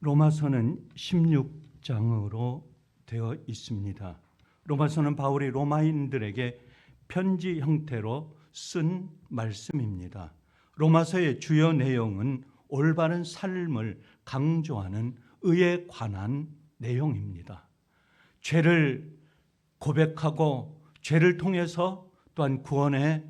로마서는 16장으로 되어 있습니다. 로마서는 바울이 로마인들에게 편지 형태로 쓴 말씀입니다. 로마서의 주요 내용은 올바른 삶을 강조하는 의에 관한 내용입니다. 죄를 고백하고 죄를 통해서 또한 구원의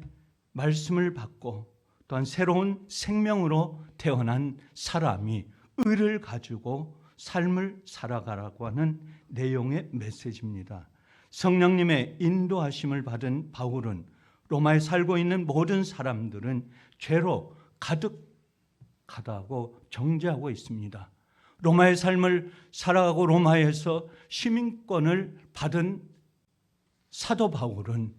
말씀을 받고 또한 새로운 생명으로 태어난 사람이 의를 가지고 삶을 살아가라고 하는 내용의 메시지입니다. 성령님의 인도하심을 받은 바울은 로마에 살고 있는 모든 사람들은 죄로 가득하다고 정죄하고 있습니다. 로마의 삶을 살아가고 로마에서 시민권을 받은 사도 바울은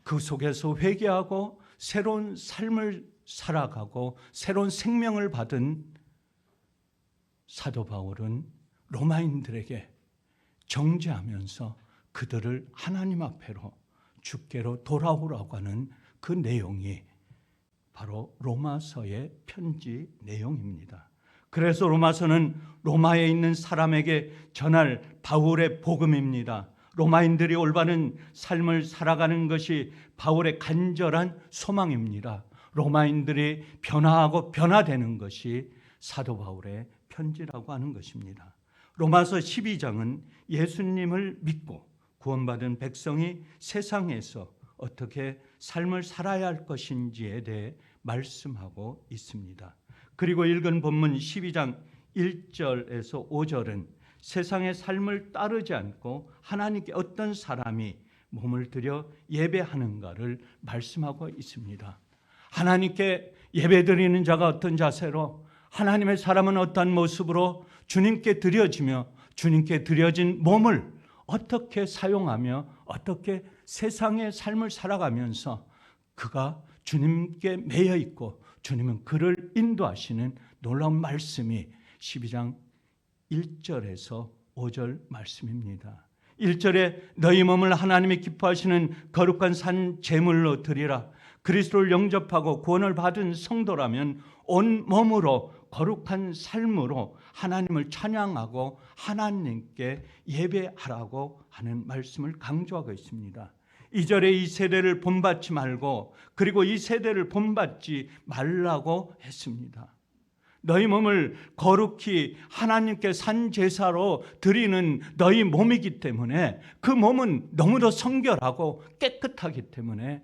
그 속에서 회개하고 새로운 삶을 살아가고 새로운 생명을 받은 사도 바울은 로마인들에게 정죄하면서 그들을 하나님 앞에로 주께로 돌아오라고 하는 그 내용이 바로 로마서의 편지 내용입니다. 그래서 로마서는 로마에 있는 사람에게 전할 바울의 복음입니다. 로마인들이 올바른 삶을 살아가는 것이 바울의 간절한 소망입니다. 로마인들이 변화하고 변화되는 것이 사도 바울의 편지라고 하는 것입니다. 로마서 12장은 예수님을 믿고 구원받은 백성이 세상에서 어떻게 삶을 살아야 할 것인지에 대해 말씀하고 있습니다. 그리고 읽은 본문 12장 1절에서 5절은 세상의 삶을 따르지 않고 하나님께 어떤 사람이 몸을 들여 예배하는가를 말씀하고 있습니다. 하나님께 예배드리는 자가 어떤 자세로, 하나님의 사람은 어떠한 모습으로 주님께 드려지며 주님께 드려진 몸을 어떻게 사용하며 어떻게 세상의 삶을 살아가면서 그가 주님께 매여 있고 주님은 그를 인도하시는 놀라운 말씀이 12장 1절에서 5절 말씀입니다. 1절에 너희 몸을 하나님이 기뻐하시는 거룩한 산 제물로 드리라. 그리스도를 영접하고 구원을 받은 성도라면 온 몸으로 거룩한 삶으로 하나님을 찬양하고 하나님께 예배하라고 하는 말씀을 강조하고 있습니다. 2절에 이 세대를 본받지 말고 그리고 이 세대를 본받지 말라고 했습니다. 너희 몸을 거룩히 하나님께 산 제사로 드리는 너희 몸이기 때문에 그 몸은 너무도 성결하고 깨끗하기 때문에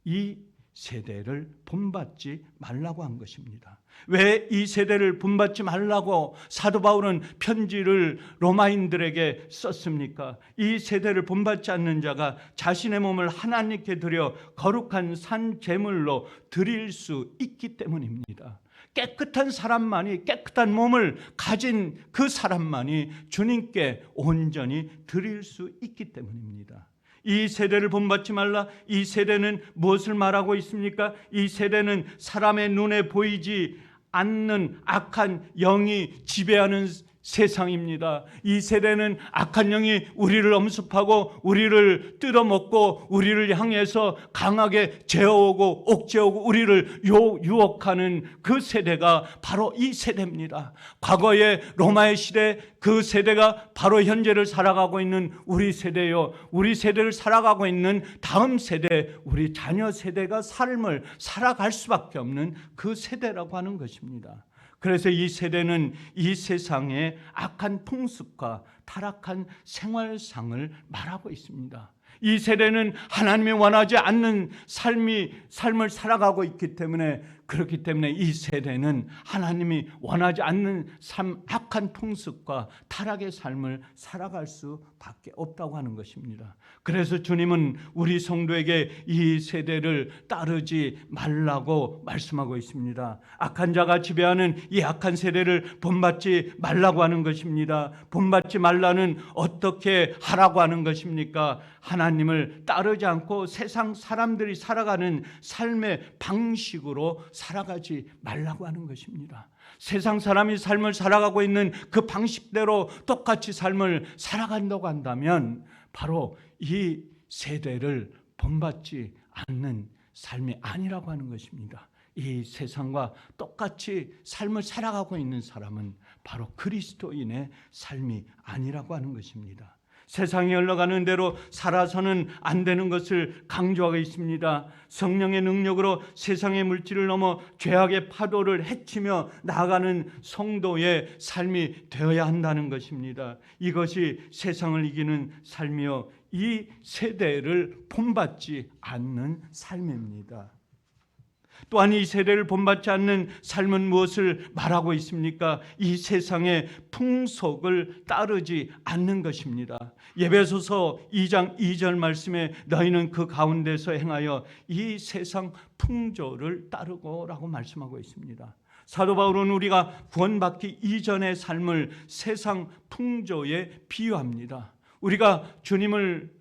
이 세대를 본받지 말라고 한 것입니다. 왜 이 세대를 본받지 말라고 사도 바울은 편지를 로마인들에게 썼습니까? 이 세대를 본받지 않는 자가 자신의 몸을 하나님께 드려 거룩한 산 제물로 드릴 수 있기 때문입니다. 깨끗한 사람만이, 깨끗한 몸을 가진 그 사람만이 주님께 온전히 드릴 수 있기 때문입니다. 이 세대를 본받지 말라. 이 세대는 무엇을 말하고 있습니까? 이 세대는 사람의 눈에 보이지 않는 악한 영이 지배하는 세상입니다. 이 세대는 악한 영이 우리를 엄습하고 우리를 뜯어먹고 우리를 향해서 강하게 제어오고 옥죄오고 우리를 유혹하는 그 세대가 바로 이 세대입니다. 과거의 로마의 시대, 그 세대가 바로 현재를 살아가고 있는 우리 세대요. 우리 세대를 살아가고 있는 다음 세대, 우리 자녀 세대가 삶을 살아갈 수밖에 없는 그 세대라고 하는 것입니다. 그래서 이 세대는 이 세상의 악한 풍습과 타락한 생활상을 말하고 있습니다. 이 세대는 하나님이 원하지 않는 삶을 살아가고 있기 때문에, 그렇기 때문에 이 세대는 하나님이 원하지 않는 악한 풍습과 타락의 삶을 살아갈 수밖에 없다고 하는 것입니다. 그래서 주님은 우리 성도에게 이 세대를 따르지 말라고 말씀하고 있습니다. 악한 자가 지배하는 이 악한 세대를 본받지 말라고 하는 것입니다. 본받지 말라는 어떻게 하라고 하는 것입니까? 하나님을 따르지 않고 세상 사람들이 살아가는 삶의 방식으로 살아가지 말라고 하는 것입니다. 세상 사람이 삶을 살아가고 있는 그 방식대로 똑같이 삶을 살아간다고 한다면 바로 이 세대를 본받지 않는 삶이 아니라고 하는 것입니다. 이 세상과 똑같이 삶을 살아가고 있는 사람은 바로 그리스도인의 삶이 아니라고 하는 것입니다. 세상이 흘러가는 대로 살아서는 안 되는 것을 강조하고 있습니다. 성령의 능력으로 세상의 물질을 넘어 죄악의 파도를 헤치며 나아가는 성도의 삶이 되어야 한다는 것입니다. 이것이 세상을 이기는 삶이요, 이 세대를 본받지 않는 삶입니다. 또한 이 세대를 본받지 않는 삶은 무엇을 말하고 있습니까? 이 세상의 풍속을 따르지 않는 것입니다. 에베소서 2장 2절 말씀에 너희는 그 가운데서 행하여 이 세상 풍조를 따르고 라고 말씀하고 있습니다. 사도 바울은 우리가 구원받기 이전의 삶을 세상 풍조에 비유합니다. 우리가 주님을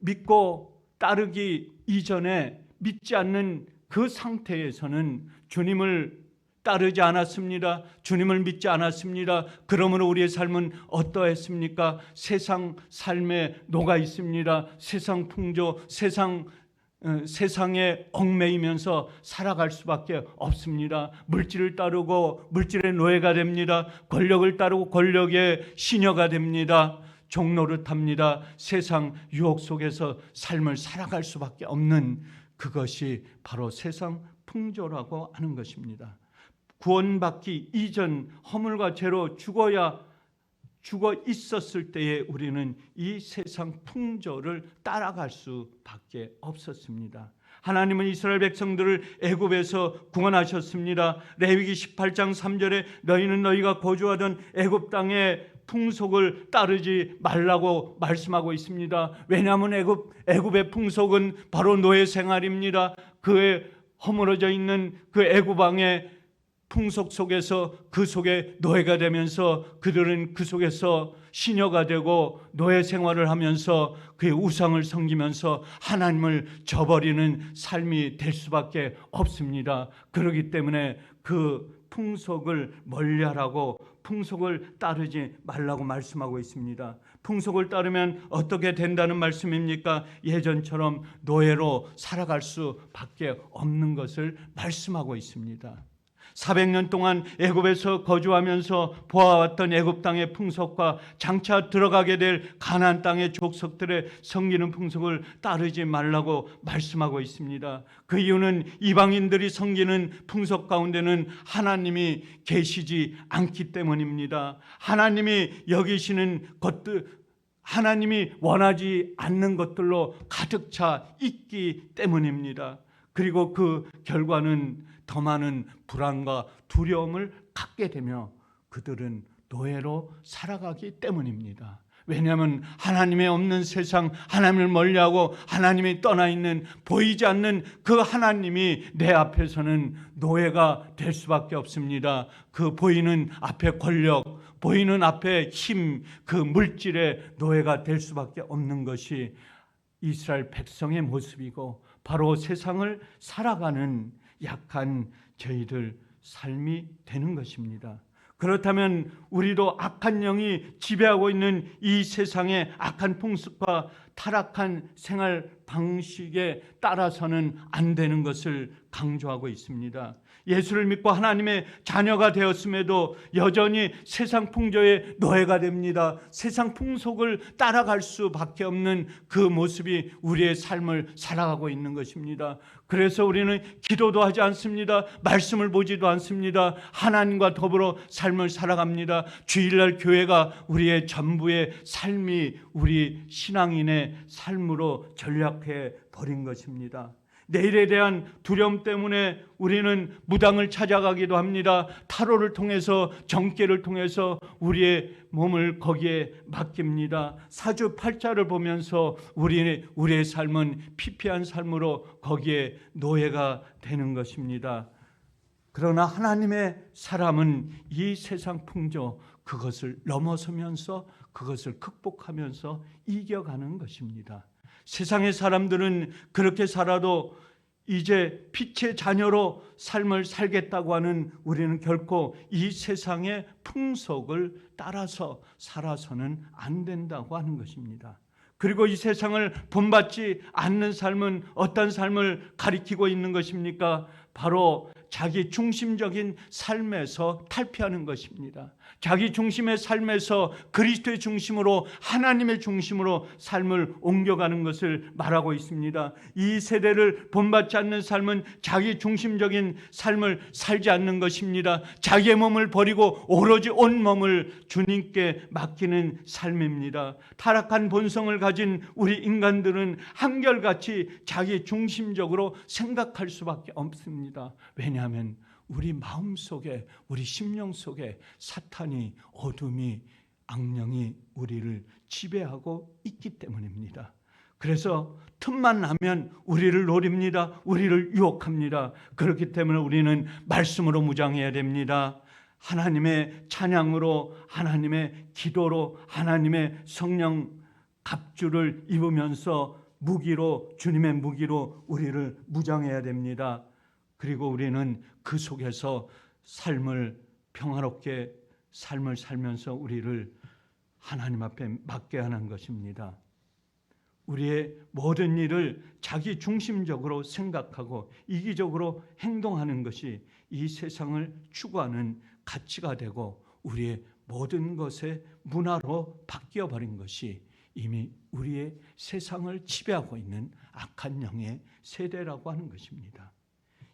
믿고 따르기 이전에 믿지 않는 그 상태에서는 주님을 따르지 않았습니다. 주님을 믿지 않았습니다. 그러므로 우리의 삶은 어떠했습니까? 세상 삶에 녹아 있습니다. 세상 풍조, 세상에 얽매이면서 살아갈 수밖에 없습니다. 물질을 따르고 물질의 노예가 됩니다. 권력을 따르고 권력의 시녀가 됩니다. 종노릇합니다. 세상 유혹 속에서 삶을 살아갈 수밖에 없는 그것이 바로 세상 풍조라고 하는 것입니다. 구원받기 이전 허물과 죄로 죽어 있었을 때에 우리는 이 세상 풍조를 따라갈 수밖에 없었습니다. 하나님은 이스라엘 백성들을 애굽에서 구원하셨습니다. 레위기 18장 3절에 너희는 너희가 거주하던 애굽 땅의 풍속을 따르지 말라고 말씀하고 있습니다. 왜냐하면 애굽의 풍속은 바로 노예 생활입니다. 그의 허물어져 있는 그 애굽 왕의 풍속 속에서 그 속에 노예가 되면서 그들은 그 속에서 시녀가 되고 노예 생활을 하면서 그의 우상을 섬기면서 하나님을 저버리는 삶이 될 수밖에 없습니다. 그렇기 때문에 그 풍속을 멀리하라고, 풍속을 따르지 말라고 말씀하고 있습니다. 풍속을 따르면 어떻게 된다는 말씀입니까? 예전처럼 노예로 살아갈 수밖에 없는 것을 말씀하고 있습니다. 400년 동안 애굽에서 거주하면서 보아왔던 애굽 땅의 풍속과 장차 들어가게 될 가나안 땅의 족속들의 섬기는 풍속을 따르지 말라고 말씀하고 있습니다. 그 이유는 이방인들이 섬기는 풍속 가운데는 하나님이 계시지 않기 때문입니다. 하나님이 여기시는 것들, 하나님이 원하지 않는 것들로 가득 차 있기 때문입니다. 그리고 그 결과는 더 많은 불안과 두려움을 갖게 되며 그들은 노예로 살아가기 때문입니다. 왜냐하면 하나님의 없는 세상, 하나님을 멀리하고 하나님이 떠나 있는, 보이지 않는 그 하나님이 내 앞에서는 노예가 될 수밖에 없습니다. 그 보이는 앞에 권력, 보이는 앞에 힘, 그 물질의 노예가 될 수밖에 없는 것이 이스라엘 백성의 모습이고 바로 세상을 살아가는 약한 저희들 삶이 되는 것입니다. 그렇다면 우리도 악한 영이 지배하고 있는 이 세상의 악한 풍습과 타락한 생활 방식에 따라서는 안 되는 것을 강조하고 있습니다. 예수를 믿고 하나님의 자녀가 되었음에도 여전히 세상 풍조의 노예가 됩니다. 세상 풍속을 따라갈 수밖에 없는 그 모습이 우리의 삶을 살아가고 있는 것입니다. 그래서 우리는 기도도 하지 않습니다. 말씀을 보지도 않습니다. 하나님과 더불어 삶을 살아갑니다. 주일날 교회가 우리의 전부의 삶이 우리 신앙인의 삶으로 전락해 버린 것입니다. 내일에 대한 두려움 때문에 우리는 무당을 찾아가기도 합니다. 타로를 통해서, 정계를 통해서 우리의 몸을 거기에 맡깁니다. 사주팔자를 보면서 우리의 삶은 피폐한 삶으로 거기에 노예가 되는 것입니다. 그러나 하나님의 사람은 이 세상 풍조, 그것을 넘어서면서 그것을 극복하면서 이겨가는 것입니다. 세상의 사람들은 그렇게 살아도 이제 빛의 자녀로 삶을 살겠다고 하는 우리는 결코 이 세상의 풍속을 따라서 살아서는 안 된다고 하는 것입니다. 그리고 이 세상을 본받지 않는 삶은 어떤 삶을 가리키고 있는 것입니까? 바로 자기 중심적인 삶에서 탈피하는 것입니다. 자기 중심의 삶에서 그리스도의 중심으로, 하나님의 중심으로 삶을 옮겨가는 것을 말하고 있습니다. 이 세대를 본받지 않는 삶은 자기 중심적인 삶을 살지 않는 것입니다. 자기의 몸을 버리고 오로지 온 몸을 주님께 맡기는 삶입니다. 타락한 본성을 가진 우리 인간들은 한결같이 자기 중심적으로 생각할 수밖에 없습니다. 왜냐하면 우리 마음 속에, 우리 심령 속에 사탄이, 어둠이, 악령이 우리를 지배하고 있기 때문입니다. 그래서 틈만 나면 우리를 노립니다. 우리를 유혹합니다. 그렇기 때문에 우리는 말씀으로 무장해야 됩니다. 하나님의 찬양으로, 하나님의 기도로, 하나님의 성령 갑주를 입으면서 무기로, 주님의 무기로 우리를 무장해야 됩니다. 그리고 우리는 그 속에서 삶을 평화롭게 삶을 살면서 우리를 하나님 앞에 맡게 하는 것입니다. 우리의 모든 일을 자기 중심적으로 생각하고 이기적으로 행동하는 것이 이 세상을 추구하는 가치가 되고 우리의 모든 것의 문화로 바뀌어버린 것이 이미 우리의 세상을 지배하고 있는 악한 영의 세대라고 하는 것입니다.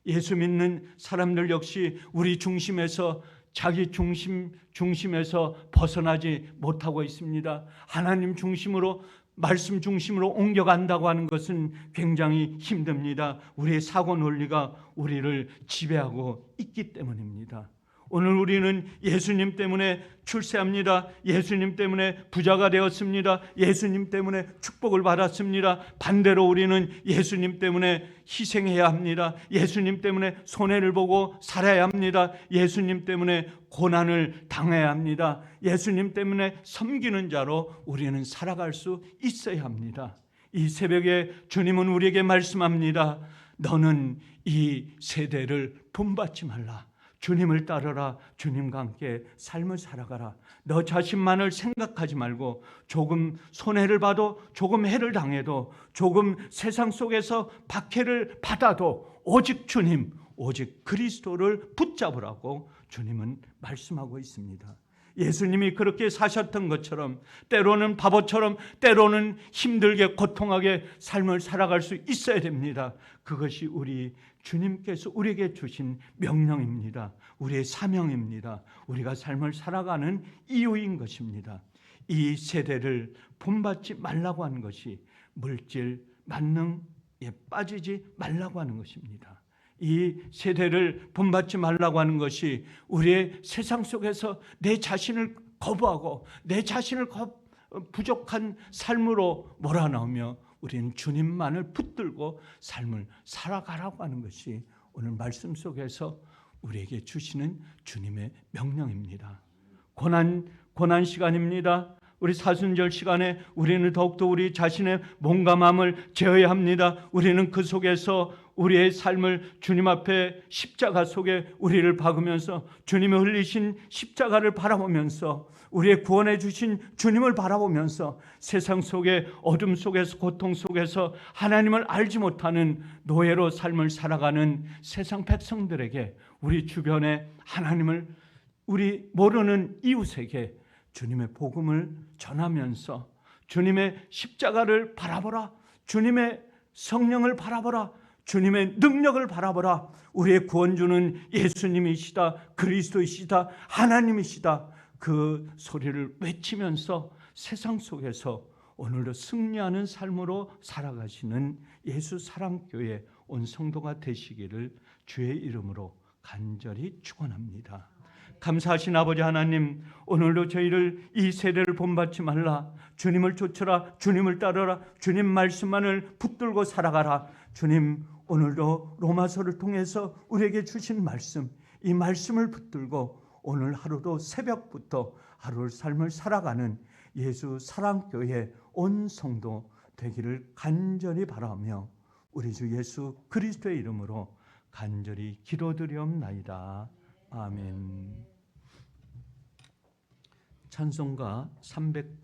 예수 믿는 사람들 역시 우리 중심에서, 자기 중심에서 벗어나지 못하고 있습니다. 하나님 중심으로, 말씀 중심으로 옮겨간다고 하는 것은 굉장히 힘듭니다. 우리의 사고 논리가 우리를 지배하고 있기 때문입니다. 오늘 우리는 예수님 때문에 출세합니다. 예수님 때문에 부자가 되었습니다. 예수님 때문에 축복을 받았습니다. 반대로 우리는 예수님 때문에 희생해야 합니다. 예수님 때문에 손해를 보고 살아야 합니다. 예수님 때문에 고난을 당해야 합니다. 예수님 때문에 섬기는 자로 우리는 살아갈 수 있어야 합니다. 이 새벽에 주님은 우리에게 말씀합니다. 너는 이 세대를 본받지 말라. 주님을 따르라. 주님과 함께 삶을 살아가라. 너 자신만을 생각하지 말고 조금 손해를 봐도, 조금 해를 당해도, 조금 세상 속에서 박해를 받아도 오직 주님, 오직 그리스도를 붙잡으라고 주님은 말씀하고 있습니다. 예수님이 그렇게 사셨던 것처럼 때로는 바보처럼, 때로는 힘들게 고통하게 삶을 살아갈 수 있어야 됩니다. 그것이 우리 주님께서 우리에게 주신 명령입니다. 우리의 사명입니다. 우리가 삶을 살아가는 이유인 것입니다. 이 세대를 본받지 말라고 하는 것이 물질, 만능에 빠지지 말라고 하는 것입니다. 이 세대를 본받지 말라고 하는 것이 우리의 세상 속에서 내 자신을 거부하고 내 자신을 부족한 삶으로 몰아넣으며 우리는 주님만을 붙들고 삶을 살아가라고 하는 것이 오늘 말씀 속에서 우리에게 주시는 주님의 명령입니다. 고난 시간입니다. 우리 사순절 시간에 우리는 더욱더 우리 자신의 몸과 마음을 제어해야 합니다. 우리는 그 속에서 우리의 삶을 주님 앞에 십자가 속에 우리를 박으면서 주님이 흘리신 십자가를 바라보면서 우리의 구원해 주신 주님을 바라보면서 세상 속에 어둠 속에서 고통 속에서 하나님을 알지 못하는 노예로 삶을 살아가는 세상 백성들에게 우리 주변에 하나님을 우리 모르는 이웃에게 주님의 복음을 전하면서 주님의 십자가를 바라보라, 주님의 성령을 바라보라, 주님의 능력을 바라보라. 우리의 구원주는 예수님이시다, 그리스도이시다, 하나님이시다. 그 소리를 외치면서 세상 속에서 오늘도 승리하는 삶으로 살아가시는 예수 사랑교회 온 성도가 되시기를 주의 이름으로 간절히 축원합니다. 감사하신 아버지 하나님, 오늘도 저희를 이 세대를 본받지 말라. 주님을 쫓으라. 주님을 따르라. 주님 말씀만을 붙들고 살아가라. 주님, 오늘도 로마서를 통해서 우리에게 주신 말씀, 이 말씀을 붙들고 오늘 하루도 새벽부터 하루를 삶을 살아가는 예수 사랑교회 온 성도 되기를 간절히 바라며 우리 주 예수 그리스도의 이름으로 간절히 기도드리옵나이다. 아멘. 찬송가 309